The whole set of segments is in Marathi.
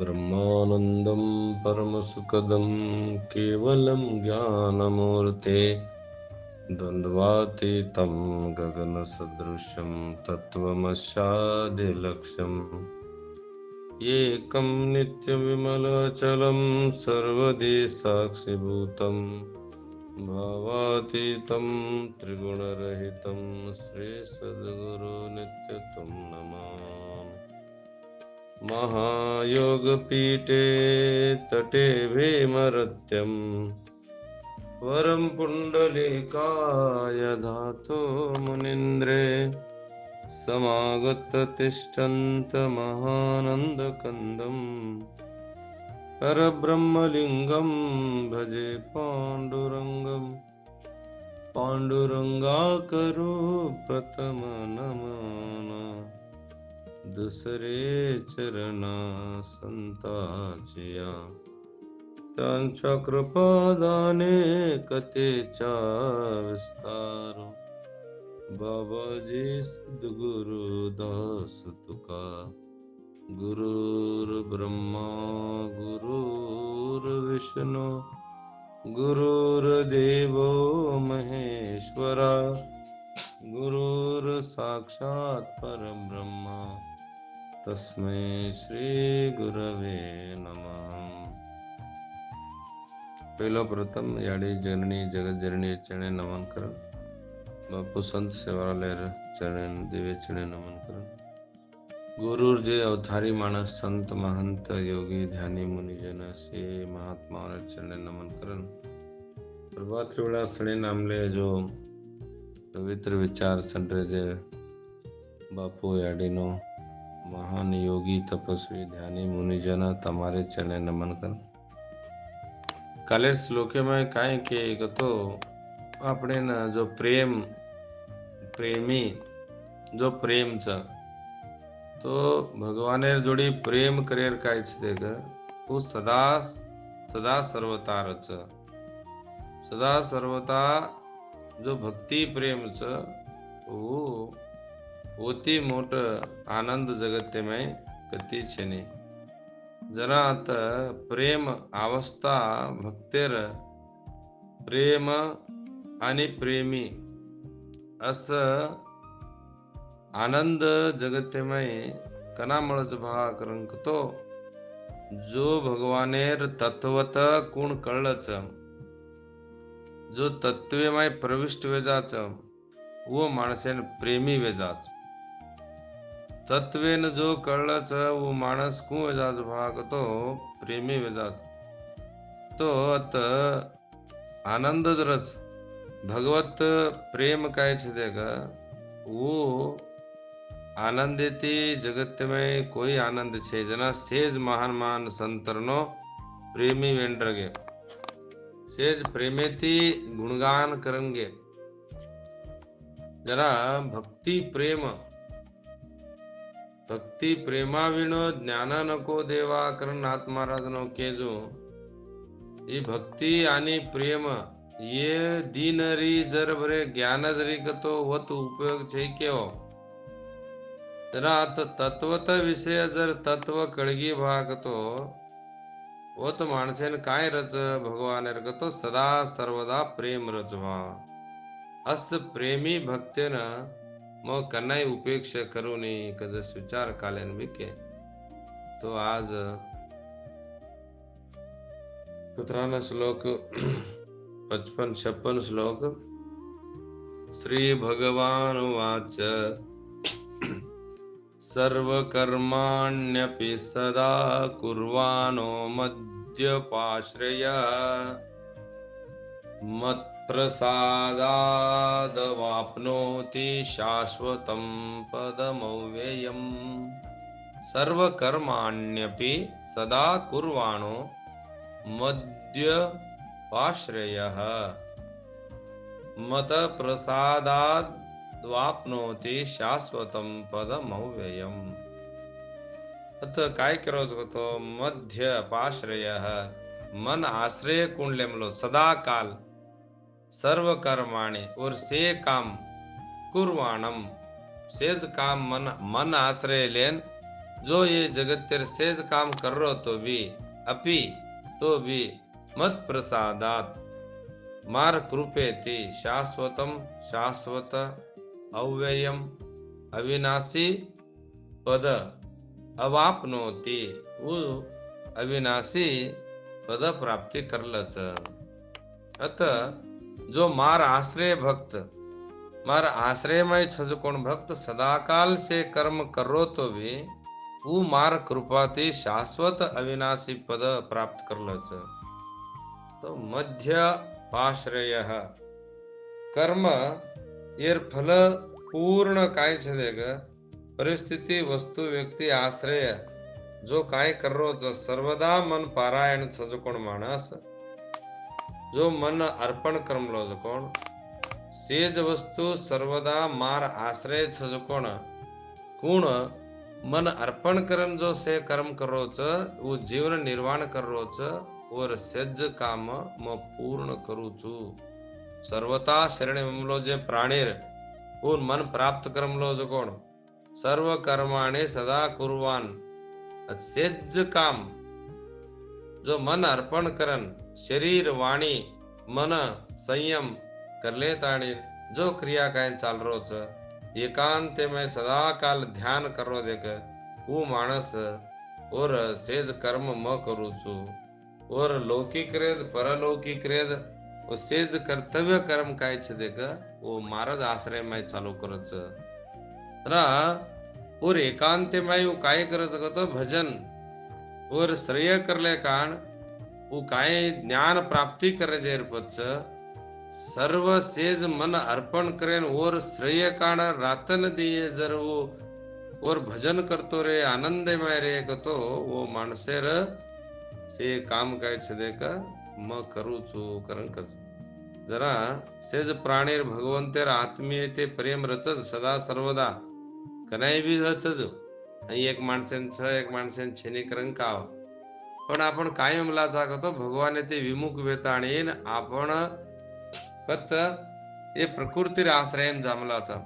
ब्रह्मानन्दं परमसुखदं केवलं ज्ञानमूर्ते द्वन्द्वातीतं गगनसदृशं तत्त्वमस्यादिलक्ष्यम् एकं नित्यविमलचलं सर्वदि साक्षिभूतं भावातीतं त्रिगुणरहितं श्रीसद्गुरुनित्यं नमामि। महायोगपीठे तटे भीमरत्यं वरं पुण्डलीकाय धातो मुनीन्द्रे समागत तिष्ठन्तमहानन्दकन्दं परब्रह्मलिङ्गं भजे पाण्डुरङ्गाकरो प्रथमनमन दुसरे चरणा संताचिया त्यांच्या कृपादाने कथेचा विस्तार बाबाजी सद्गुरु दास तुका गुरुर्ब्रह्मा गुरुर्विष्णू गुरुर्देवो महेश्वरा गुरुर्साक्षात् परब्रह्मा तस्मै श्री गुरवे नमः। पहिलो प्रथम याडी जननी जगत जननी चरणे नमन कर। बापू संत सेवालय चरणे दिव्य चरणे नमन कर। गुरुर जे अवतारी मानस संत महंत योगी ध्यानी मुनिजन से महात्मा चरणे नमन करन। प्रभात वेळा सणे नामले जो पवित्र विचार संतरे जे बापू याडीनो महान योगी तपस्वी ध्यानी मुनिजन तमारे चरणे नमन कर। काले श्लोके में काय के तो આપણે जो प्रेमी जो प्रेम च तो भगवानेर जोडी प्रेम करेर काय छे वो सदा सर्वता जो भक्ती प्रेम च वो होती मोठ आनंद जगते में कती छे नहीं जरा आता प्रेम अवस्था भक्तेर प्रेम आणि प्रेमी अस आनंद जगतेमय कनामळच भा करंक तो जो भगवानेर तत्वत कुण कळच जो तत्वेमय प्रविष्ट वेजाच वो माणसेन प्रेमी वेजाच तत्वेन जो कळच वो माणस कु वेजाच भाग तो प्रेमी वेजाच तो अत आनंद रस भगवत प्रेम काय छे वो आनंदेती जगत में कोई आनंद छे जना सेज महान संतरनो प्रेमी वेंडरगे सेज प्रेमेती गुणगान करंगे जरा भक्ति प्रेमा विनो ज्ञान नको देवा करण नाथ महाराज नो केजो ये भक्ति आणि प्रेम ये दीनरी जर बरे ज्ञान जरी कतो वत उपयोग छे केव जरा तत्वत विषय जर तत्व कळगी भाग तो वत माणसेन काय रच भगवान रगतो सदा सर्वदा प्रेम रचवा अस प्रेमी भक्तेन मग कन्नाई उपेक्षा करूनी कदस विचार कालेन बिके तो आज 17 श्लोक 55-56 श्लोक श्री भगवान वाच सर्वकर्माण्यपि सदा कुर्वाणो मद्यपाश्रय मत्प्रसादादवाप्नोति शाश्वतं पदमव्ययम् सर्वकर्माण्यपि सदा कुर्वाणो मद्यपाश्रयः मतप्रसादाद्वाप्नोति शाश्वतं पदमव्ययम् अत काय करो तो मध्य पाश्रयः मन आश्रय कुंडलेमलो सदा काल सर्व कर्माणि और से काम कुर्वाणम सेज काम मन आश्रय लेन जो ये जगत्यर सेज काम कर रो तो भी अपि तो भी मत प्रसादात मार कृपेति शाश्वतम शाश्वत अव्ययम अविनाशी पद अवापनोती वो अविनाशी पद प्राप्ति करलच। अतः जो मार आश्रय भक्त मार आश्रय में छज कोण भक्त सदाकाल से कर्म करो तो भी वो मार कृपाती शाश्वत अविनाशी पद प्राप्त करलच। तो मध्य पाश्रय कर्म येर फल पूर्ण काय छदेग परिस्थिती वस्तु व्यक्ति आश्रय जो काय करो जो सर्वदा मन पारायण छज कोण माणस जो मन अर्पण करमलो जो कोण सेज वस्तु सर्वदा मार आश्रय छज कोण कुण मन अर्पण करन जो से कर्म करो च वो जीवन निर्वाण करो च और सेज काम म पूर्ण करू छु। सर्वता शरण ममलो जे प्राणीर वो मन प्राप्त करमलो जो कोण सर्व कर्माणे सदा कुर्वान सेज काम जो मन अर्पण करन शरीर वाणी मन संयम कर ले ताणी जो क्रिया काय चाल रो च एकांत में सदा काल ध्यान करो देख वो मानस और सेज कर्म म करू छु और लौकिक रेद परलौकिक रेद वो सेज कर्तव्य कर्म काय छे देख वो महाराज आश्रय में चालू करत रा और एकांत में वो काय कर सकतो भजन और श्रेय करले कारण वो काय ज्ञान प्राप्ति करे जेर पछ सर्व सेज मन अर्पण करेन और श्रेय कारण रातन दिए जर वो और भजन करतो रे आनंदमय रे तो वो माणसेर से काम काय छे का म करू छु करन कस जरा सेज प्राणीर भगवंतेर आत्मीय ते प्रेम रचत सदा सर्वदा कनाय बी रचज एक माणसेन छ एक माणसेन छेनी करन काव पण आपण कायम ला जागतो भगवाने ते विमुख वेताणीन आपण फक्त ये प्रकृतीर आश्रयन जामलाचा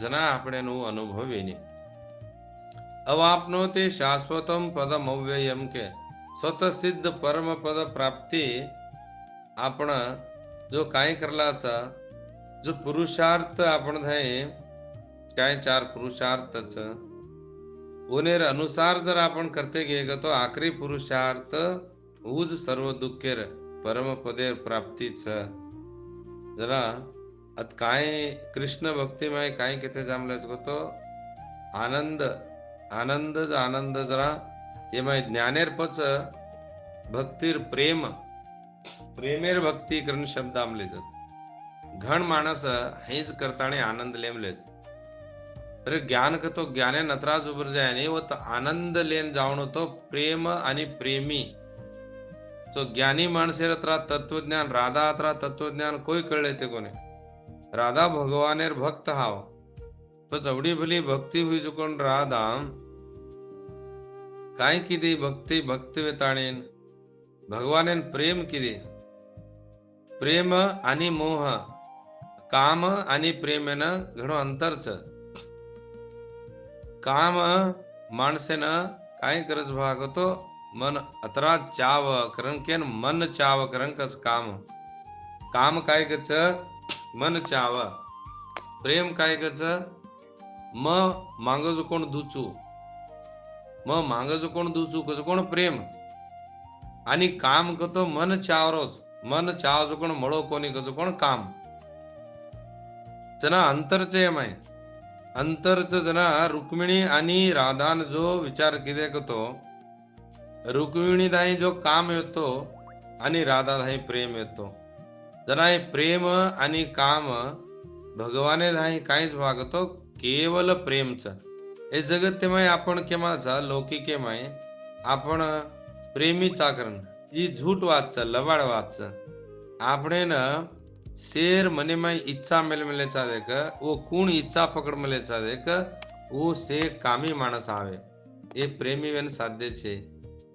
जना આપણે નું અનુભવીને અવાપનો તે શાશ્વતમ પદમ અવ્યયમ કે स्वत सिद्ध परम पद प्राप्ति आपण जो काय करलाचा जो पुरुषार्थ आपण धाय काय चार पुरुषार्थच उनेर अनुसार जर आपण करते गेग तो आखरी पुरुषार्थ उज सर्व दुःखेर परम पदे प्राप्तीच जरा अत काय कृष्ण भक्तिमय काय किथे जामलेच तो आनंद आनंद जरा एमाय ज्ञानेर पच भक्तीर प्रेम प्रेमेर भक्ती करण शब्द आमलेच घण माणस हेज करताने आनंद लेमलेच अरे ज्ञान का तो ज्ञाने नतराज उभर जाय नाही वो तो आनंद लेन जावणो तो प्रेम आणि प्रेमी तो ज्ञानी माणसेर अत्रा तत्वज्ञान राधा अत्रा तत्वज्ञान कोई कळले ते कोने राधा भगवानेर भक्त हाव तो जवडी भली भक्ती हुई जो कोण राधा काय किदी भक्ती भक्ती वेताणीन भगवानेन प्रेम किदी प्रेम आणि मोह काम आणि प्रेमेन घणो अंतर छ काम माणसेन काय करज भागतो मन अतरा चाव करन केन मन चाव करन कस काम काम काय कच मन चाव प्रेम काय कच म मांगज कोण दुचू म मांगज कोण दुचू कस कोण प्रेम आणि काम कतो मन चावरोच मन चाव कोण मळो कोणी कस कोण काम जना अंतरचे माय अंतरच जना रुक्मिणी आणि राधान जो विचार किदे कतो रुक्मिणी दाई जो काम येतो आणि राधा दाई प्रेम येतो जना हे प्रेम आणि काम भगवाने दाई काहीच वागतो केवल प्रेमच हे जगत्यमय आपण केमाचा लौकिकेमय आपण प्रेमी चाकरण ही झूठ वाच लबाड वाच આપણે न शेर मने में इच्छा मेल मिले चाहे का वो कौन इच्छा पकड़ मिले चाहे का वो से कामी मानस आवे ये प्रेमी वेन साध्य छे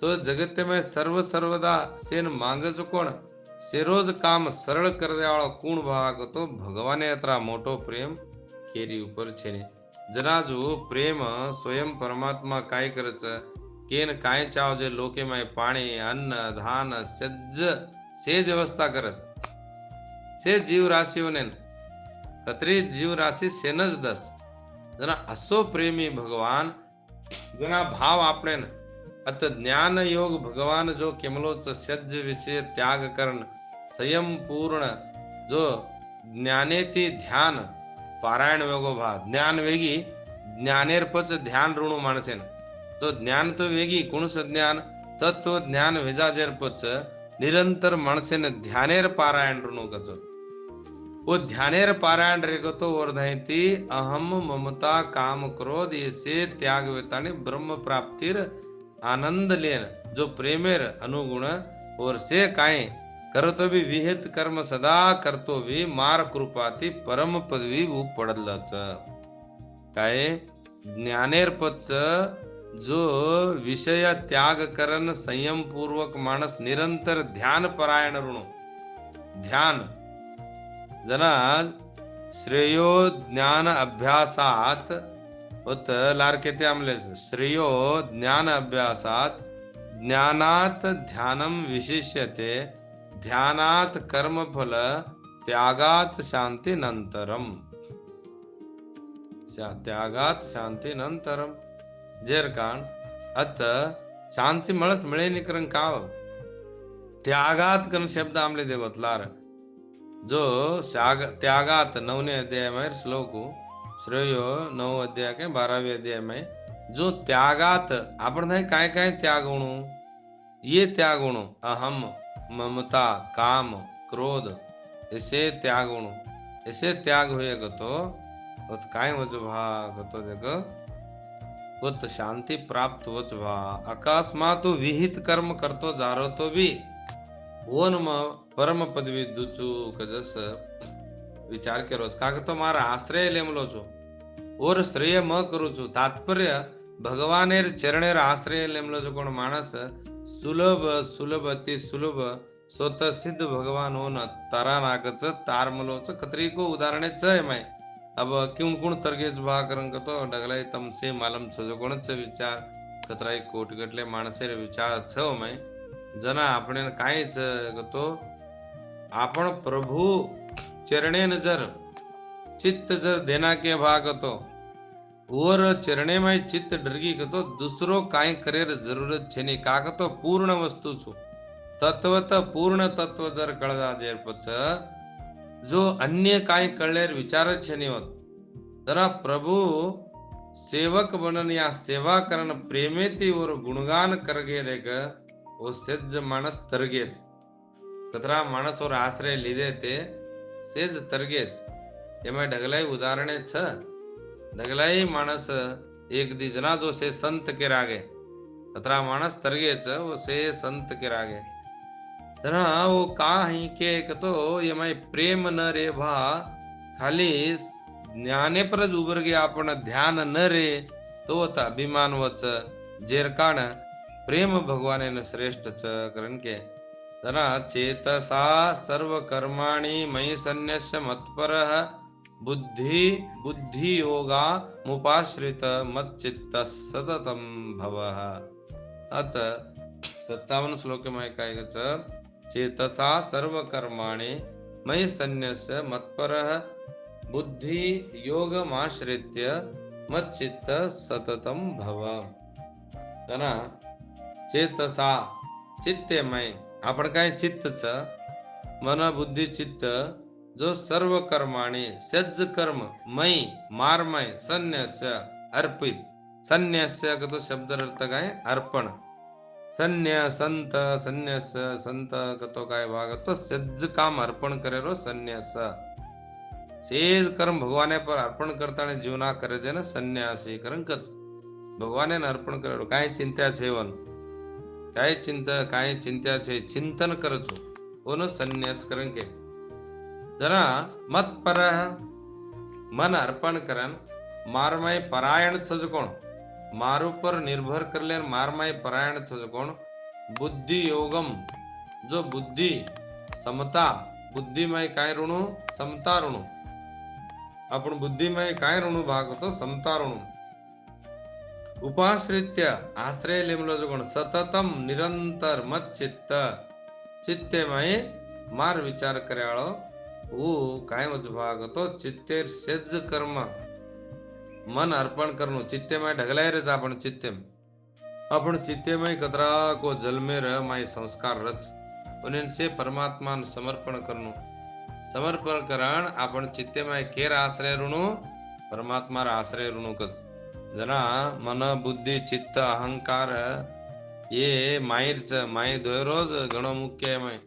तो जगत में सर्वदा सेन मांग जो कोण से रोज काम सरल कर दे वाळो कौन भाग तो भगवाने अतरा मोटो प्रेम केरी ऊपर छे ने जना जो प्रेम स्वयं परमात्मा काय करच केन काय चाव जे लोके में पाणी अन्न धान सेज व्यवस्था करच से जीव राशिओने कतरी जीव राशि सेनज दस जना असो प्रेमी भगवान जना भाव आपणे अत ज्ञान योग भगवान जो केमलोच सज्ज विषय त्याग करण संयम पूर्ण जो ज्ञानेती ध्यान पारायण वेगो भा ज्ञान वेगी ज्ञानेर पच ध्यान ऋणु माणसेन तो ज्ञान तो वेगी कुणस ज्ञान तत्व ज्ञान वेजाजेर पच निरंतर माणसेन ध्यानेर पारायण ऋणु कच वो ध्यानेर पारायण रेगतो वर्धयती अहम ममता काम क्रोध ये से त्याग वेताने ब्रह्म प्राप्तिर आनंद लेन जो प्रेमेर अनुगुण और से काय करतो भी विहित कर्म सदा करतो भी मार कृपाती परम पदवी वो पडलच काय ज्ञानेर पच जो विषय त्याग करन संयम पूर्वक माणस निरंतर ध्यान परायण ऋणो ध्यान जना श्रेयो ज्ञान अभ्यासात उत लारकेते आमले श्रेयो ज्ञान अभ्यासात ज्ञानात ध्यानम विशिष्यते ध्यानात कर्मफल त्यागात शांती नंतरम त्यागात शांती नंतरम जेर कान अत शांती मळस मिळे निकरन काव त्यागात कन शब्द आमले देवतलार जो त्यागात 9वें अध्याय में श्लोक श्रेयो 9 अध्याय के 12वें अध्याय में जो त्यागात आपण काय काय त्याग गुणो ये त्याग गुणो अहम ममता काम क्रोध ऐसे त्याग गुणो ऐसे त्याग हुए गतो उत काय वच भा गतो देखो उत शांति प्राप्त वच भा अकस्मात विहित कर्म करतो जारो तो भी ओन परम पदवी दुचू कजस विचार केलो का तो मारा आश्रय लेमलो छो और श्रेय म करू छू तात्पर्य भगवानेर चरणेर आश्रय लेमलो छो कोण माणस सुलभ सुलभ अति सुलभ स्वतः सिद्ध भगवान हो न तारा नाकच तारमलोच कतरी को उदाहरणे च मैं अब क्यों कुण तरगेज भा करन तो डगलाई तम से मालम छ कोणच विचार कतराई कोट गटले माणसेर विचार छ मैं जना आपण कायच तो आपण प्रभु चरणे जर चित्त जर देना के भाग तो और चरणे में चित्त डरगी तो दूसरो काय करेर जरूरत छे नहीं का तो पूर्ण वस्तु छु तत्वत पूर्ण तत्व जर कळदा जेर पच जो अन्य काय कळलेर विचार छे नहीं होत जरा प्रभु सेवक बनन या सेवा करन प्रेमेती और गुणगान करगे देख वो सेज मानस तरगेस कतरा मानस और आश्रय लीधे ते सेज तरगेस एમાં ढगलाई उदाहरणे छ ढगलाई मानस एक दी जना जो से संत के रागे कतरा मानस तरगे छ वो से संत के रागे जना वो का ही के तो एમાં प्रेम न रे भा खाली ज्ञाने पर ज उबर गया आपण ध्यान न रे तो ता अभिमान वच जेर काण प्रेम भगवाने न श्रेष्ठ च करन के जना चेतसा सर्व कर्माणि मयि सन्न्यस्य मत्परः बुद्धि योगा मुपाश्रित मच्चित्त सततम भवः अत 57 श्लोक में काय गच चेतसा सर्व कर्माणि मयि सन्न्यस्य मत्परः बुद्धि योगमाश्रित्य मच्चित्त सततम भव जना चेतसा चित्ते मय आपण काय चित्त छ मन बुद्धि चित्त जो सर्व कर्माणि सज्ज कर्म मय मारमय सन्न्यस्य अर्पित सन्न्यस्य का तो शब्द अर्थ काय अर्पण सन्न्य संत सन्न्यस्य संत का तो काय भाग तो सज्ज काम अर्पण करेरो सन्न्यास सेज कर्म भगवाने पर अर्पण करता ने जीवना करे जे ने सन्यासी करन कच भगवाने ने अर्पण करेरो काय चिंता छेवन काय चिंता छे चिंतन करजो ओनो सन्यास करन के जरा मत पर मन अर्पण करन मारमय परायण छज कोण मारू पर निर्भर कर ले मारमय परायण छज कोण बुद्धि योगम जो बुद्धि समता बुद्धिमय काय ऋणु समता ऋणु आपण बुद्धीमय काय ऋणू भाग होतो समता ऋणू उपाश्रित्य आश्रय लेमलो जो गुण सततम निरंतर मत चित्तेमय मार विचार કર્યાળો काय भाग होतो चित्तेर सेज कर्म मन अर्पण करनो चित्तेमय ढगलाय रच आपण चित्तेमय कतरा को जलमे रह माय संस्कार रच उनसे परमात्मा समर्पण करनो समर्पण करण आपण चित्तेमय केर आश्रय ऋणू परमात्मा आश्रय ऋणू कच जना मन बुद्धि चित्त अहंकार ये माय धोरोज घणो मुख्य माय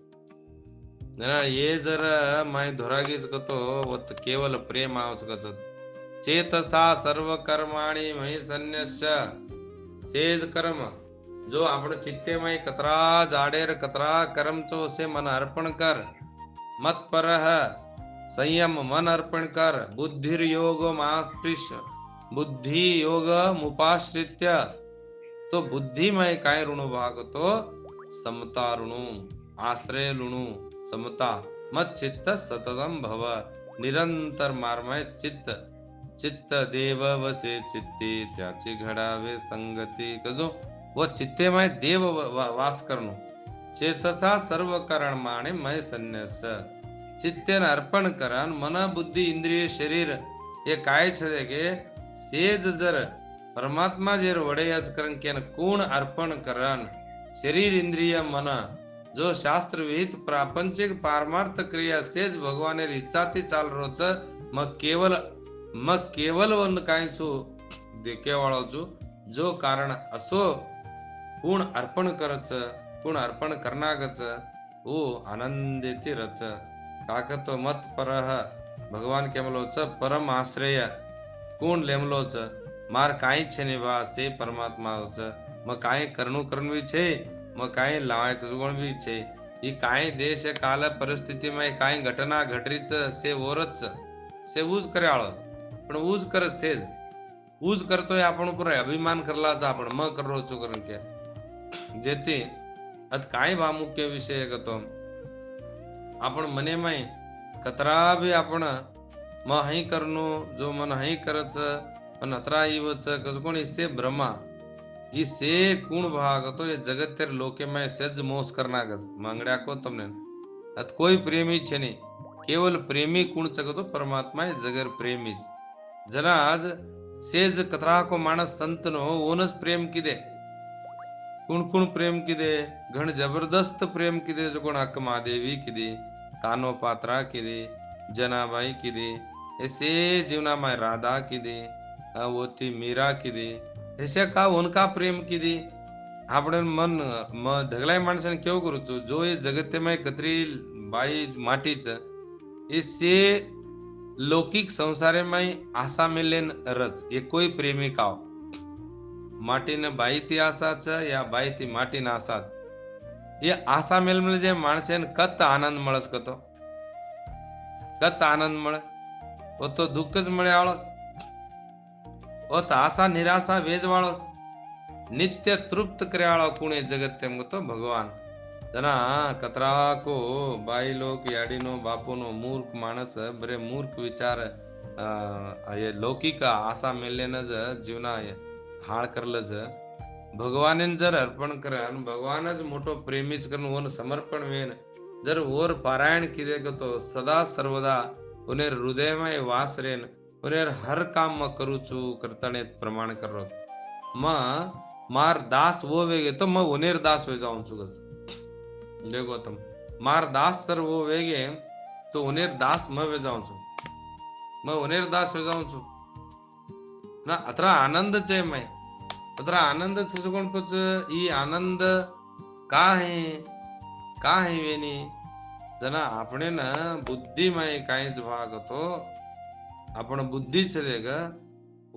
जना ये जर माय धोरागीच कतो वत केवल प्रेम आवच कच चेतसा सर्व कर्माणि मयि सन्न्यस्य सेज कर्म जो आपण चित्तेमय कतरा जाडेर कतरा कर्म चो से मन अर्पण कर मत पर संयम मन अर्पण कर बुद्धिर योग मात्रिश बुद्धि योग मुपाश्रित्य तो बुद्धिमय काय ऋणु भाग तो समता ऋणु आश्रय ऋणु समता मत चित्त सततम भव निरंतर मारमय चित्त देव वसे चित्ते त्याची घडावे संगती कजो व चित्तेमय देव वास करनो चेतसा सर्व कारण माने मय संन्यास चित्तेन अर्पण करन मन बुद्धि इंद्रिय शरीर ये काय छे के सेज जर परमात्मा जेर वडेयाच करन केन कोण अर्पण करन शरीर इंद्रिय मन जो शास्त्र विहित प्रापंचिक पारमार्थ क्रिया सेज भगवानेर इच्छाती चाल रोच मग केवल वन काय छु देखे वाळो छु जो कारण असो कोण अर्पण करच कोण अर्पण करनागच ओ आनंदेती रच काकतो मत परह भगवान केमलोच परम आश्रय कोण लेमलोच मार काई छे निभा से परमात्माच म काई करवी छे म काई लायक गुण भी छे ई काई देश काल परिस्थिति में काई घटना घटरीच से ओरच से ऊज कर्याळ पण ऊज करत सेज ऊज करतोय आपण पर अभिमान करलाच आपण म करो छु करून के जेते अत काय बा मुख्य विषय गतो आपण मने माय कतरा भी आपण म हई करनो जो मन हई करच मन अतरा इवच कस कोण इसे ब्रह्मा इसे कोण भाग तो ये जगतेर लोके में सेज मोस करना गज मांगड्या को तुमने अत कोई प्रेमी छे नहीं केवल प्रेमी कोण चगतो परमात्मा जगर प्रेमी जरा आज सेज कतरा को मानस संत नो ओनस प्रेम किदे कुण प्रेम किदे घण जबरदस्त प्रेम किदे जो कोण हक महादेवी किदे कानो पात्रा किदे जनाबाई किदे ऐसे जीवना में राधा किदे वोती मीरा किदे ऐसे का उनका प्रेम किदे आपण मन म ढगलाय माणसाने केव करू जो ये जगते में कतरी बाई माटीच ऐसे लौकिक संसारे में आशा मिलेन रच ये कोई प्रेमी का माटी ने बाई ती आशा छ या बाई ती माटी ना आशा ये आशा मेल मिल जे माणसेन कत आनंद मळस कतो कत आनंद मळे वो तो दुःखच मळे आळो वो तो आशा निराशा वेज वाळो नित्य तृप्त कर्याळो कुणे जगत तेम तो भगवान जना कतरा को बाई लोक याडीनो बापोनो मूर्ख माणस बरे मूर्ख विचार ये लौकिक आशा मेलेन ज जीवना हाळ करलज भगवानेन जर अर्पण करन भगवानच मोठो प्रेमीच करून वन समर्पण वेन जर ओर पारायण किदे तो सदा सर्वदा उनेर हृदय में वास रेन उनेर हर काम म करू छु करतणे प्रमाण करो म मार दास वो वेगे तो म उनेर दास वे जाऊं छु देखो तुम मार दास सर वो वेगे तो उनेर दास म वे जाऊं छु म उनेर दास वे जाऊं छु ना अतरा आनंद चे मैं अतरा आनंद छे कोण पच ई आनंद का है वेनी जना आपणे ना बुद्धीमय कायच भाग तो आपण बुद्धी छे देग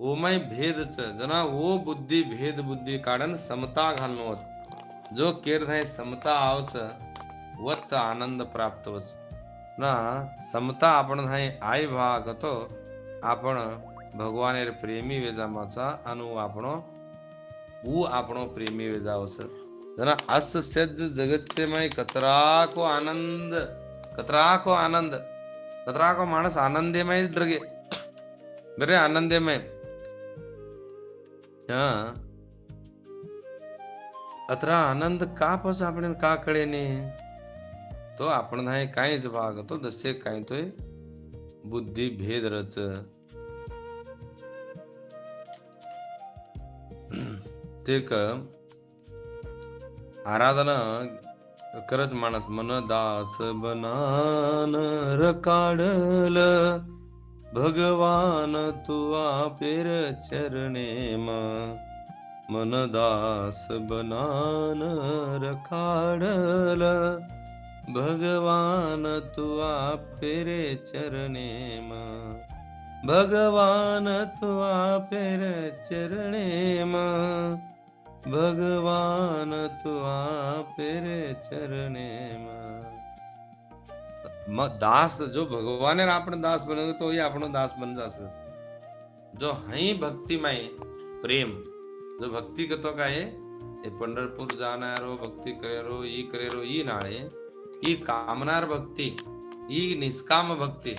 ओमय भेद छ जना वो बुद्धि भेद बुद्धि कारण समता घालनो जो केर थाय समता आवच वत आनंद प्राप्त वच ना समता आपण थाय आय भाग तो आपण भगवानेर प्रेमी वेजामाचा अनु आपणो वो आपणो प्रेमी वेजावस जना अस सज जगते में कतरा को आनंद कतरा को मानस आनंदे में ड्रगे बरे आनंदेमय अतरा आनंद का पास आपण का कळे ने तो आपण नाही काहीच भाग तो जसे काही तो बुद्धी भेद रच ते आराधना करच माणस मन दास बनान रकाडल भगवान तुआ पेर चरणे मन दास बनान रखाडल भगवान तुआ पेरे चरणे भगवान तुआ पेरे चरणे भगवान तुआ पेरे चरणे मग दास जो भगवान आपण दास बन तो ही आपण दास बन जात जो हई भक्तिमय प्रेम जो भक्ति कतो काय ए पंढरपूर जाणारो भक्ती करेरो ई करेरो ई नाळे ई कामनार भक्ती ई निष्काम भक्ती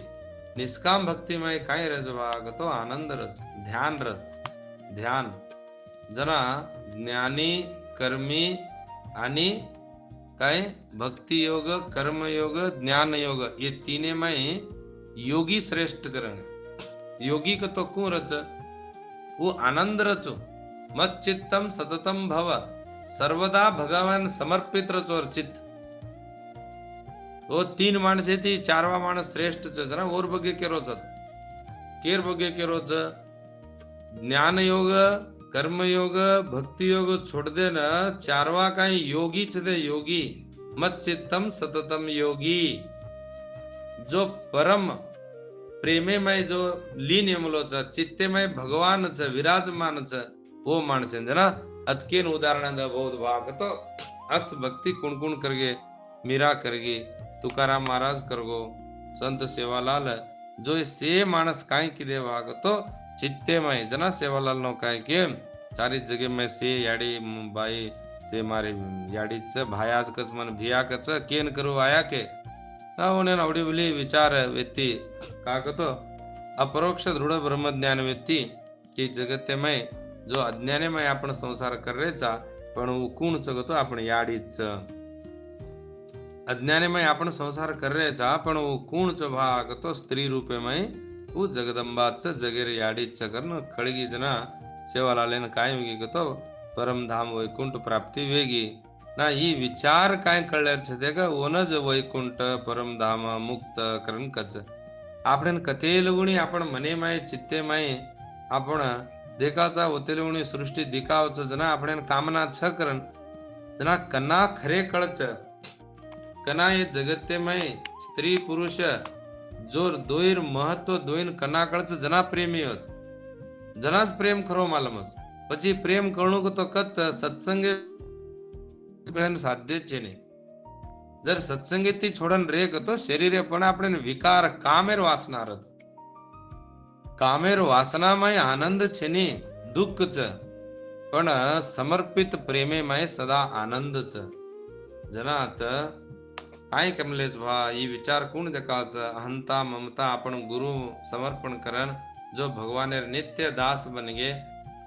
निष्काम भक्तिमय काय रज भाग तो आनंद रस ध्यान जना ज्ञानी कर्मी आणि काय भक्ति योग कर्म योग ज्ञान योग ये तीने में योगी श्रेष्ठ करण योगी को तो कु रच वो आनंद रचो मत चित्तम सततम भव सर्वदा भगवान समर्पित रचोर चित्त वो तीन माणसे ती चारवा माणस श्रेष्ठ जरा और बगे के रोज केर बगे के रोज ज्ञान योग कर्म योग भक्ति योग छोड़ देना चारवा काही योगी छे योगी मत चित्तम सततम योगी जो परम प्रेमेमय जो लीन यमलो छ चित्तेमय भगवान छ विराजमान छ वो माणसे जना अतकेन उदाहरण बहुत भाग तो अस भक्ति कुण कुण करगे मीरा करगे तुकाराम महाराज करगो संत सेवालाल जो से मानस काय किदे भाग तो चित्तेमय जना सेवालाल नो काय के सारी जगह में से याडी बाई से मारे याडी च भायाज कच मन भिया कच केन करू आया के उन्हें अवडी बोली विचार व्यक्ति का तो अपरोक्ष दृढ़ ब्रह्म ज्ञान व्यक्ति की जगतेमय जो अज्ञानेमय आपण संसार करायचा पण उकून चगतो आपण याडीच अज्ञानेमय आपण संसार करायचा पण उकून च भाग तो स्त्री रूपेमय उ जगदंबाच जगेर याडीच करण खळगी जना सेवालालेन काय वेगी तो परमधाम वैकुंठ प्राप्ती वेगी ना ही विचार काय कळल्यार छे का ओनज वैकुंठ परमधाम मुक्त करण कच आपण कथेलगुणी आपण मनेमय चित्तेमय आपण देखाचा होतेलगुणी सृष्टि दिखावच जना आपण कामना छ करण जना कना खरे कळच कना ये जगतेमय स्त्री पुरुष जो दोईर महत्व दोईन कना कळच जना प्रेमी जनाच प्रेम खरो मालमच પછી પ્રેમ કણું તો કત સત્સંગે સાધ્ય છે ને जर सत्संगीती छोडन रेक तो शरीरे पण आपण विकार कामेर वासनार कामेर वासनामय आनंद छे ने दुःख च पण समर्पित प्रेमेमय सदा आनंद च जनात काय कमलेश भा ही विचार कोण देखाच अहंता ममता आपण गुरु समर्पण करन जो भगवानेर नित्य दास बन गे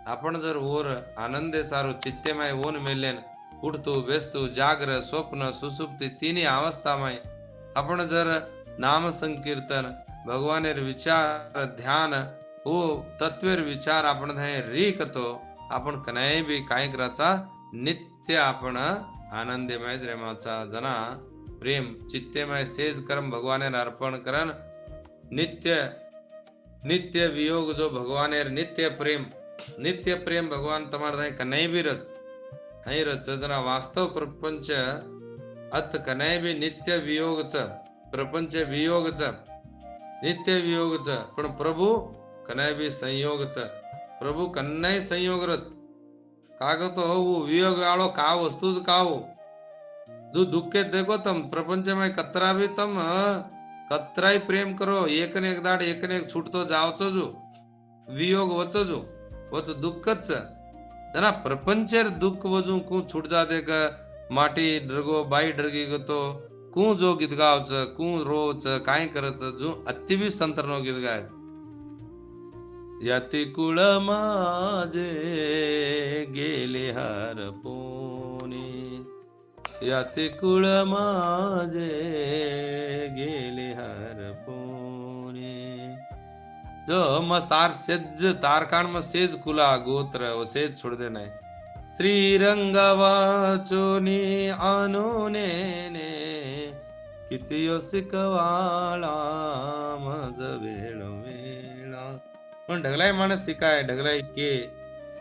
आपण जर ओर आनंदे सारो चित्तेमय ओन मेलेन उठतो बेसतो जागर स्वप्न सुसुप्ती तिन्ही अवस्थामय आपण जर नाम संकीर्तन भगवानेर विचार ध्यान हो तत्वेर विचार आपण धाय रीकतो आपण कनाय बी काय कराचा नित्य आपण आनंदमय रेमाचा जना प्रेम चित्तेमय सेज कर्म भगवानेर अर्पण करन नित्य नित्य वियोग जो भगवानेर नित्य प्रेम भगवान तमार धाय कनाय बी रच हई रच जना वास्तव प्रपंच अत कनाय बी नित्य वियोग च प्रपंच वियोग च नित्य वियोग च पण प्रभु कनाय बी संयोग च प्रभु कन्नाय संयोग रच काग तो वो वियोग आळो का वस्तु च काव दु दुखे देखो तम प्रपंच में कतरा भी तम कतराई प्रेम करो एक ने एक दाड एक ने एक छूटतो जावचो जो वियोग वचो जो वो तो दुःखच जना प्रपंचर दुःख वजू कु छूट जाते का माटी डरगो बाई डरगी गो तो कु जो गीत गावच कु रोच काय करच जो अति भी संतरनो गीत गाय याती कुळ माझे गेले हरपुनी, याती कुळ माझे गेले हरपुनी। जो मग तार सेज तारकाण मग सेज कुला गोत्र व सेज छोड़ देना है। श्रीरंग वाचोनी आनोने ने कितियो शिकवाळा मज वेळ वेळा। पण ढगलाय माणस शिकाय ढगलाय के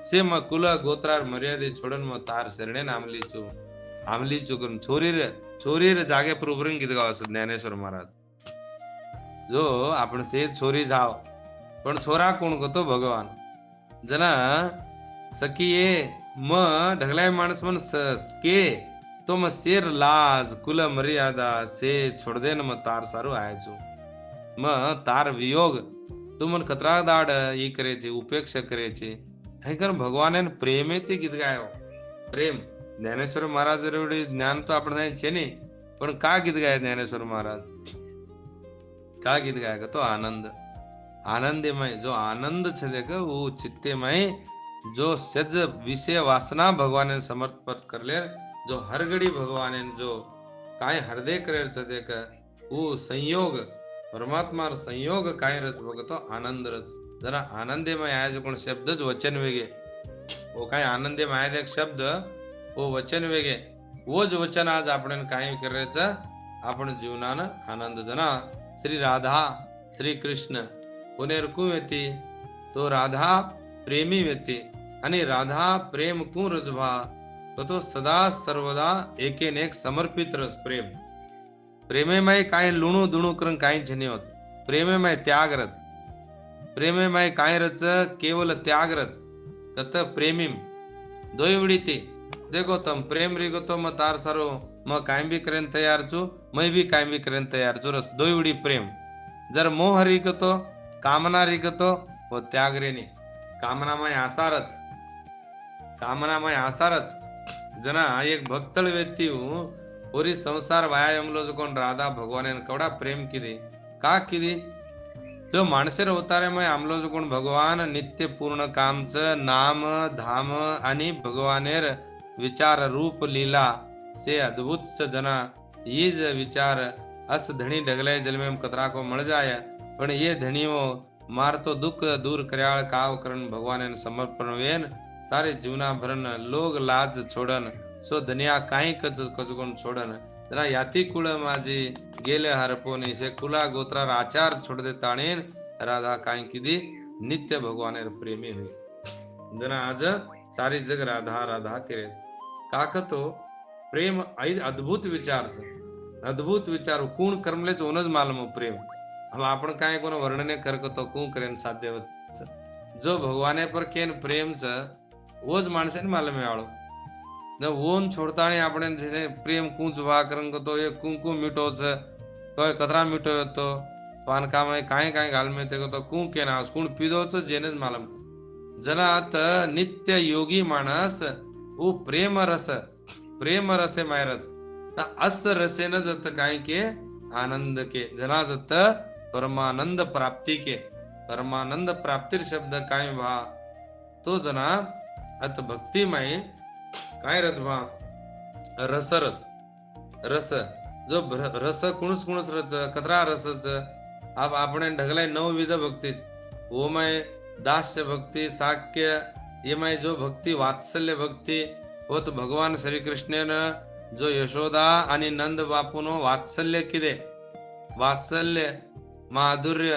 से म कुला गोत्रार मर्यादे छोडन म तार शरणे आमली चुकून छोरीर जागे पर उभरून गीत गाव असं ज्ञानेश्वर महाराज। जो आपण से छोरी जाव पण छोरा कोण गतो भगवान जना सखीये म ढगलाय माणस मन के तो म शेर लाज कुल मर्यादा से छोड़ दे न म तार सारू आयचो म तार वियोग तू मन खतरा दाड ई करे छे उपेक्षा करे छे हे कर भगवान प्रेमे ते गीत गायो। प्रेम ज्ञानेश्वर महाराज एवढे ज्ञान तो आपण छे नहीं पण का गीत गाय ज्ञानेश्वर महाराज का गीत गाय तो आनंद आनंदमय जो आनंद छे देख वो चित्तेमय जो सज विषय वासना भगवान ने समर्पित कर ले जो हर घड़ी भगवान जो काय हृदय करे छे देख वो संयोग परमात्मा संयोग काय रच भगतो आनंद रच जरा आनंदमय आय जो कोण शब्द ज वचन वेगे वो काय आनंदमय आय देख शब्द वो वचन वेगे वो ज वचन आज आपण काय करायचं आपण जीवनान आनंद जना श्री राधा श्री कृष्ण पुनेर कु व्यती तो राधा प्रेमी व्यती आणि राधा प्रेम कु रजभा तो सदा सर्वदा एकेन एक समर्पित रस प्रेम प्रेमेमय काय लुणू दुणू करून काही झनी होत प्रेमेमय त्याग रच प्रेमेमय काय रच केवल त्याग रच कत प्रेमीम दोयवडी ते देखो तम प्रेम रिगो तो म तार सारो म काय भी करेन तयार छु मैं भी काय भी करेन तयार छु रस दोयवडी प्रेम जर मोह रिगो तो कामना रिगतो वो त्याग रेनी कामनामय आसारच जना एक भक्तळ व्यक्ती ओरी संसार वायामलो जो कोण राधा भगवान कवडा प्रेम किदी का किदी जो माणसेर अवतारेमय आमलो जो कोण भगवान नित्य पूर्ण कामच नाम धाम आणि भगवानेर विचार रूप लीला से अद्भुत जना ये ज विचार अस धनी डगले जल में कतरा को मळ जाय पण ये धनीओ मारतो दुख दूर कर्याळ काव करण भगवान समर्पण वेन सारे जीवना भरन लोग लाज छोडन सो धनिया काही कचकोण छोडन जना याती कुळ माझी गेले हरपोनी से कुला गोत्रार आचार छोड़ दे ताणेन राधा काही किदी नित्य भगवान प्रेमी हुई जना आज सारी जग राधा राधा करे काकतो प्रेम अद्भुत विचार कोण कर्मले ओनच मालूम प्रेम हम आपण काय कोण वर्णने करतो कू करेन साध्य जो भगवाने पर केन प्रेम च वोज माणसे मालूम आळो न वोन छोड़ताणी आपण प्रेम कूच वा करन तो ये कू मीठो च तो कतरा मीठो तो पानका में काय काय गाल में ते तो कू के ना कूण पीदो च जेनेच मालूम जनात नित्य योगी मानस वो प्रेम रसे मायरस ता अस रसे न जत काय के आनंद के जना जत परमानंद प्राप्ति शब्द काय भा तो जना अत भक्तिमय काय रथवा रस जो रस कुणस रच कतरा रसच अब आपने ढगलाय 9 विध भक्ती वो मय दास्य भक्ति साक्य ये मय जो भक्ति वात्सल्य भक्ति वो तो भगवान श्री कृष्ण ने जो यशोदा आणि नंद बापूनो वात्सल्य किदे वात्सल्य माधुर्य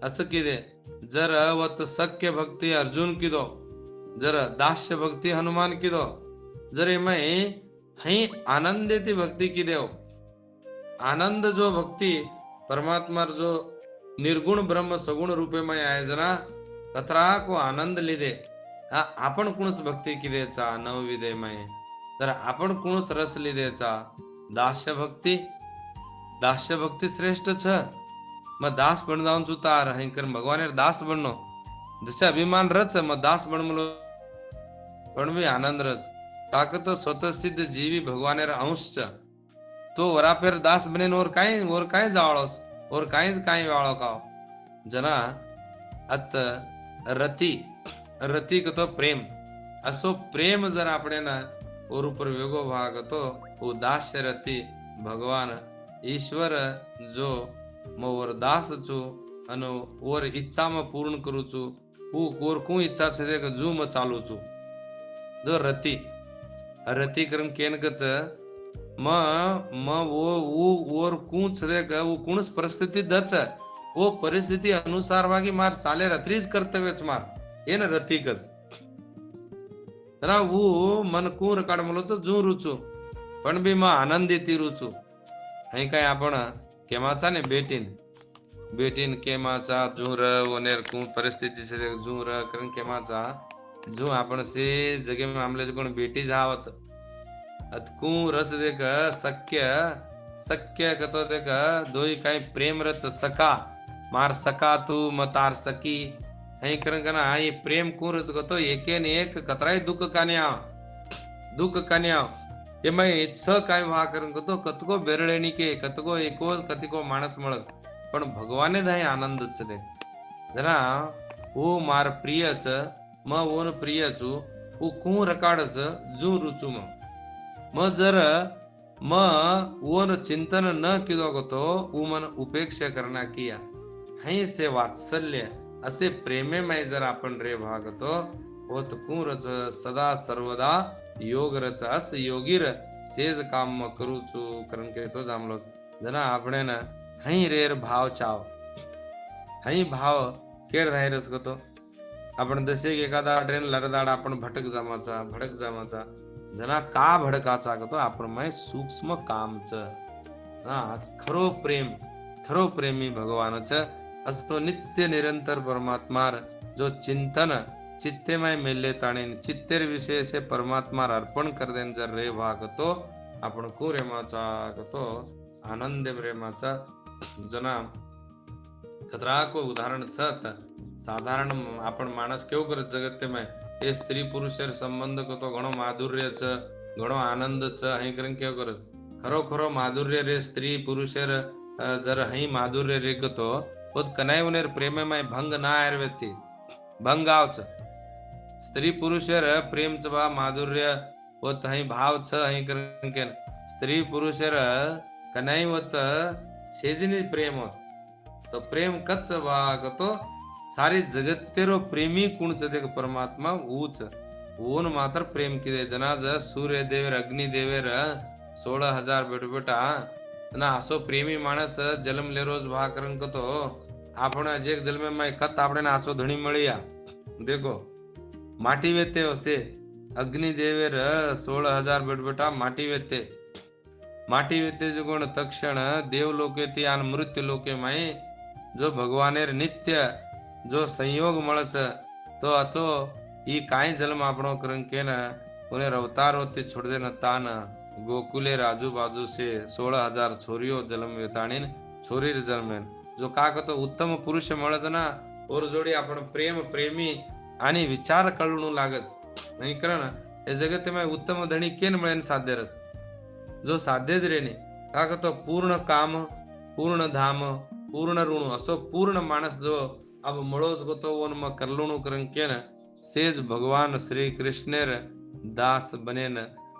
असं किदे जर वत सख्य भक्ति अर्जुन किदो जर दास्य भक्ति हनुमान किदो जर मैं हई आनंदेती भक्ति किदे हो आनंद जो भक्ति परमात्मा जो निर्गुण ब्रह्म सगुण रूपे में आए जना कतरा को आनंद लिदे आपण कुणस भक्ति किदेचा नवविदे में तर आपण कुणस रस लिदेचा दास्य भक्ति श्रेष्ठ छ मग दास बन जाऊन चुतार हंकर भगवान दास बननो जसे अभिमान रच मग दास बनमलो पण भी आनंद रच ताकत स्वतः सिद्ध जीवी भगवान अंश तो वरा फिर दास बने और काय जावळो और काय वाळो का जना अत रती रती कतो प्रेम असो प्रेम जर આપણે ના ઓર ઉપર વેગો ભાગ હતો ઉદાસ્ય રતી ભગવાન ઈશ્વર જો મોર દાસ છું અને ઓર ઈચ્છામાં પૂર્ણ કરું છું હું કોર કું ઈચ્છા છે કે જુ મ ચાલુ છું જો રતી રતી કરમ કેન કચ म वो और कूच छे के वो कुणस परिस्थिति दच वो परिस्थिति अनुसार वागी मार चाले रत्रीज कर्तव्य मार एन रतीकच रा वो मन कू रकाड मलो छ जू रुचू पण बी म आनंदीती रुचू हई काय आपण केमाचा ने बेटीन केमाचा जूर ओनेर कू परिस्थिति छे जू र करन केमाचा जू आपण से जगे में आमले कोण बेटी जावत अतकू रस देख सख्य कतो देख दोई काई प्रेम रच सका मार सका तू मतार सकी हई करन कना आई प्रेम कू रच कतो एके ने एक कतराई दुख कान्या एमा छ काय वा करन कतो कतको बेरळेनी के कतको एको कतिको माणस मळस पण भगवाने धाय आनंद छ दे जरा ओ मार प्रिय छ म ओन प्रिय छु ओ कू रकाड छ जू रुचु म जर म ओन चिंतन न किदो गतो उमन उपेक्षा करना किया हई से वात्सल्य असे प्रेमे में जर आपण रे भागतो होत कुरच सदा सर्वदा योग रच अस योगीर सेज काम म करू छु करन के तो जामलो जना आपणे ना हई रेर भाव चाव हई भाव केड धायरस गतो आपण दसे एखादा ट्रेन लरदाड आपण भटक जामाचा जना का भडकाचा गतो आपण मै सूक्ष्म काम च खरो प्रेमी भगवान च असतो नित्य निरंतर परमात्मा जो चिंतन चित्ते में मेले ताणे चित्तेर विषय से परमात्मा अर्पण कर देन जर रे भागतो आपण को रेमाचा गतो आनंद रेमाचा जना खतरा को उदाहरण छत साधारण आपण मानस केव कर जगत में ए स्त्री पुरुषर संबंध को तो घणो माधुर्य छ घणो आनंद छ हई करन केव कर खरो माधुर्य रे स्त्री पुरुषर जर हई माधुर्य रे तो खुद कनाय उनेर प्रेम में भंग ना आयुर्वेती भंग आवच स्त्री पुरुषर प्रेम च बा माधुर्य होत हई भाव छ हई करन के स्त्री पुरुषर कनाय होत सेजनी प्रेम होत तो प्रेम कच बा तो सारी जगत्तेरो प्रेमी कुण च देख परमात्मा ऊच ओन मात्र प्रेम किदे जना ज सूर्य देवर अग्नि देवर 16,000 बेटा ना असो प्रेमी माणस जन्म ले रोज भा करन कतो आपण जे जन्म में कत आपणे आसो धणी मळिया देखो माटी वेते होसे अग्नि देवर 16,000 बेटा माटी वेते जो गुण तक्षण देवलोके ती आन मृत्यु लोके में जो भगवानेर नित्य जो संयोग मळच तो अतो ई काय जन्म आपणो करन के न उन्हें अवतार होते छोड़ देना तान गोकुले राजू बाजू से 16,000 छोरियो जन्म वेताणीन छोरीर जन्मेन जो का तो उत्तम पुरुष मळच ना और जोडी आपण प्रेम प्रेमी आणि विचार कळणू लागच नाही करन हे जगत में उत्तम धणी केन मळेन साध्य रस जो साध्य ज रेने का तो पूर्ण काम पूर्ण धाम पूर्ण ऋण असो पूर्ण मानस जो अब मळोस गतो वन म करलणू करन केन सेज भगवान श्री कृष्णेर दास बनेन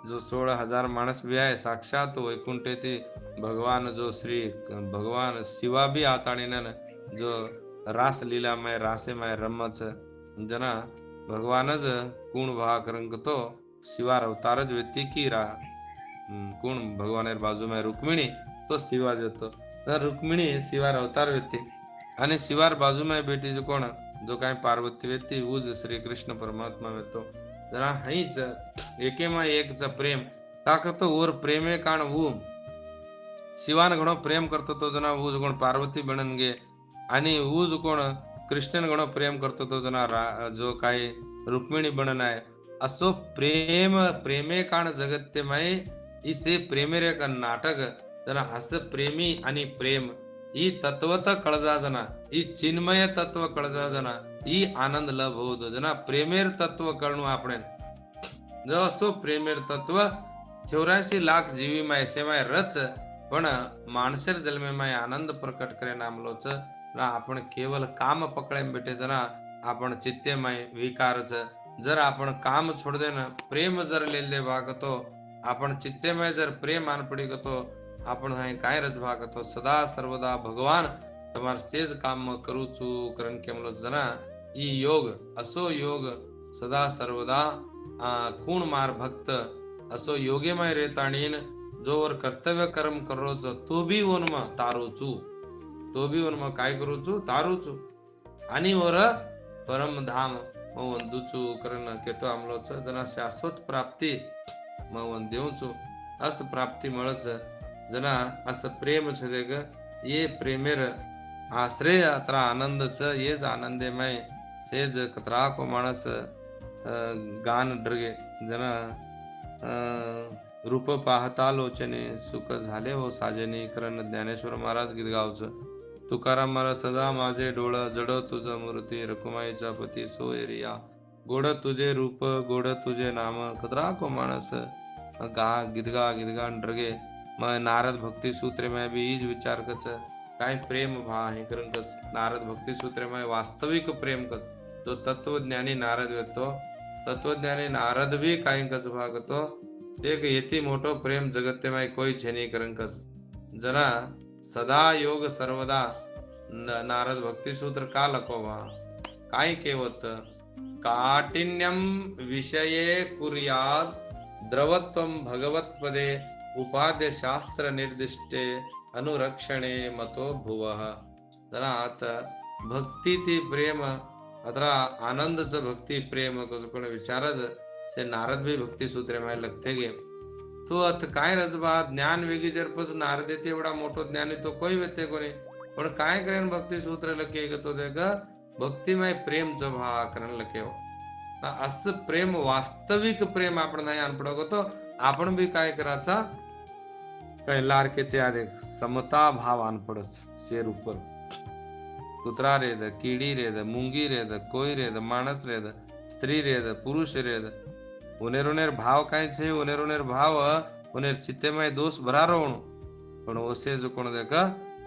जो 16,000 मानस भी आए साक्षात वैकुंठे थी भगवान जो श्री भगवान शिवा भी आताणीन जो रास लीला में रासे में रमच जना भगवान ज कुण भा करंग तो शिवार अवतार ज व्यक्ति की रा कुण भगवानेर बाजू में रुक्मिणी तो शिवा जतो रुक्मिणी शिवार अवतार व्यक्ति आणि शिवार बाजू में बेटी जो कोण जो काय पार्वती व्यक्ति उज श्री कृष्ण परमात्मा में तो जरा हईच एके में एक च प्रेम का तो और प्रेमे काण वो शिवान घणो प्रेम करतो तो जना वो कोण पार्वती बनन गे आणि वो जो कोण कृष्णन घणो प्रेम करतो तो जना जो काय रुक्मिणी बनन आहे असो प्रेमे काण जगत्ते में इसे प्रेमेरे का नाटक जना हस प्रेमी आणि प्रेम ಈ ತತ್ವತ ಕಳಜಾದನ ಈ ಚಿನ್ಮಯ ತತ್ವ ಕಳಜಾದನ ಈ आनंद लभ होतो जना प्रेमेर तत्व करणू આપણે जो असो प्रेमेर तत्व 84 लाख जीवी में ऐसे में रच पण मानसर जन्मे में आनंद प्रकट करे नामलो छ ना आपण केवल काम पकड़े बैठे जना आपण चित्तेमय विकारच जर आपण काम छोड़ देना प्रेम जर ले ले भागतो आपण चित्तेमय जर प्रेम आन पड़ी गतो आपण हाय काय रज भागतो सदा सर्वदा भगवान તમાર સેજ કામમાં કરું છું કારણ કે અમલો જના ઈ યોગ અસો યોગ સદા સર્વદા કુણ માર ભક્ત असो योगेमय रेताणीन जोवर कर्तव्य कर्म करो तो भी वनमा तारू छू तो भी वनमा काय करू छू तारू छू आणि वर परम धाम म वंदू छू करण केतो आमलो छ जना शाश्वत प्राप्ती म वन देऊ छू अस प्राप्ती मळच जना अस प्रेम छ देग ये प्रेमेर आश्रय अत्र आनंद छ येज आनंदेमय सेज कतरा को माणस गान डरगे जना रूप पाहता लोचने सुख झाले हो साजने करण ज्ञानेश्वर महाराज गीत गावचं तुकाराम महाराज सदा माझे डोळ जड तुझ मूर्ती रकुमाईचा पती सोयरिया गोड तुझे रूप गोड तुझे नाम कतरा को माणस गा गीत गा डरगे मग नारद भक्ती सूत्रे में भी ईज विचार कच काय प्रेम भा हे करण कच नारद भक्ती सूत्रे में वास्तविक प्रेम कच जो तत्वज्ञानी नारद वेतो तत्वज्ञानी नारद भी काही कच भागतो एक येती मोठो प्रेम जगतेमाय कोई छेनी करण कच जना सदा योग सर्वदा नारद भक्ति सूत्र का लकोवा काय केवत काठिन्यम विषये कुर्याद द्रवत्वम भगवत्पदे उपाद्य शास्त्र निर्दिष्टे अनुरक्षणे मतो भुवः जना आता भक्ती ती प्रेम अतरा आनंदच भक्ती प्रेम कोण विचारच से नारद भी भक्ती सूत्रे में लगते गे तो अत काय रजबा ज्ञान वेगी जरपस नारद येते एवढा मोठो ज्ञानी तो कोई वेते कोणी पण काय करेन भक्ती सूत्र लके तो देग भक्तिमय प्रेम जो भा करण लके हो अस प्रेम वास्तविक प्रेम आपण नाही अनपडो तो आपण भी काय कराचा काय लारके ते आदे समता भाव अनपडच शेर ऊपर कुत्रा रेद कीड़ी रेद मूंगी रेद कोई रेद मानस रेद स्त्री रेद पुरुष रेद उनेर उनेर भाव काय छे उनेर भाव उनेर चित्तेमय दोष भरारो पण ओसे जो कोण देख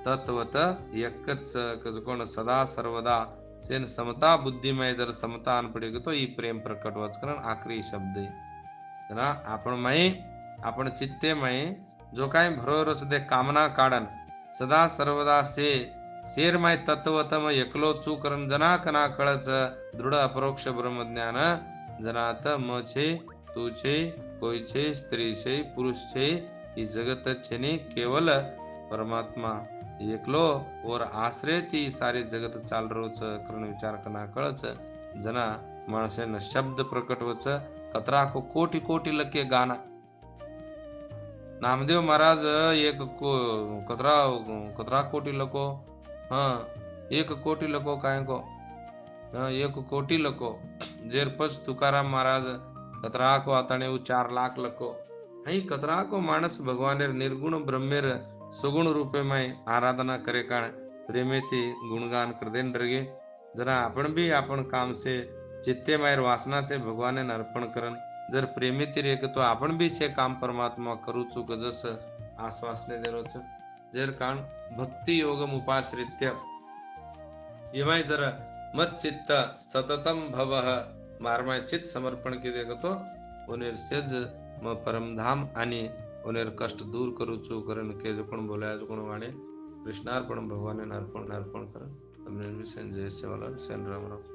तत्वत एकच जो कोण सदा सर्वदा सेन समता बुद्धिमय जर समता आन पड़ी तो ई प्रेम प्रकट वच करण आखरी शब्द जना आपण मय आपण चित्तेमय जो काय भरोरस दे कामना काढन सदा सर्वदा से शेर माय तत्वतम एकलो चू करण जना कना कळच दृढ अपरोक्ष ब्रह्मज्ञान जनात म छे तू छे कोई छे स्त्री छे पुरुष छे ई जगत छेनी केवल परमात्मा एकलो और आश्रय ती सारे जगत चाल रोच करण विचार कना कळच जना माणसेन शब्द प्रकट वच कतरा को कोटी कोटी लके गाना नामदेव महाराज एक कतरा कोटी लको हाँ 1 कोटी लको काय को 1 कोटी लको जेर पच तुकाराम महाराज कतरा को आताने 4 लाख लको हई कतरा को मानस भगवानेर निर्गुण ब्रह्मेर सुगुण रूपे में आराधना करे कारण प्रेमेती गुणगान कर देन डरगे जरा आपण भी आपण काम से चित्ते मायर वासना से भगवान ने अर्पण करन जर प्रेमेती रेक तो आपण भी छे काम परमात्मा करू चुक जस आश्वासने देरो छ जेर कारण भक्ति योगम उपाश्रित्य येमाय जर मत चित्त सततम भवः मारमाय चित्त समर्पण केले तो उनेर सेज म परम धाम आणि उनेर कष्ट दूर करू छु करण के जो कोण बोलाय जो कोण वाणे कृष्णार्पण भगवान ने अर्पण कर हमने भी संजय सेवालाल सेन राम राम।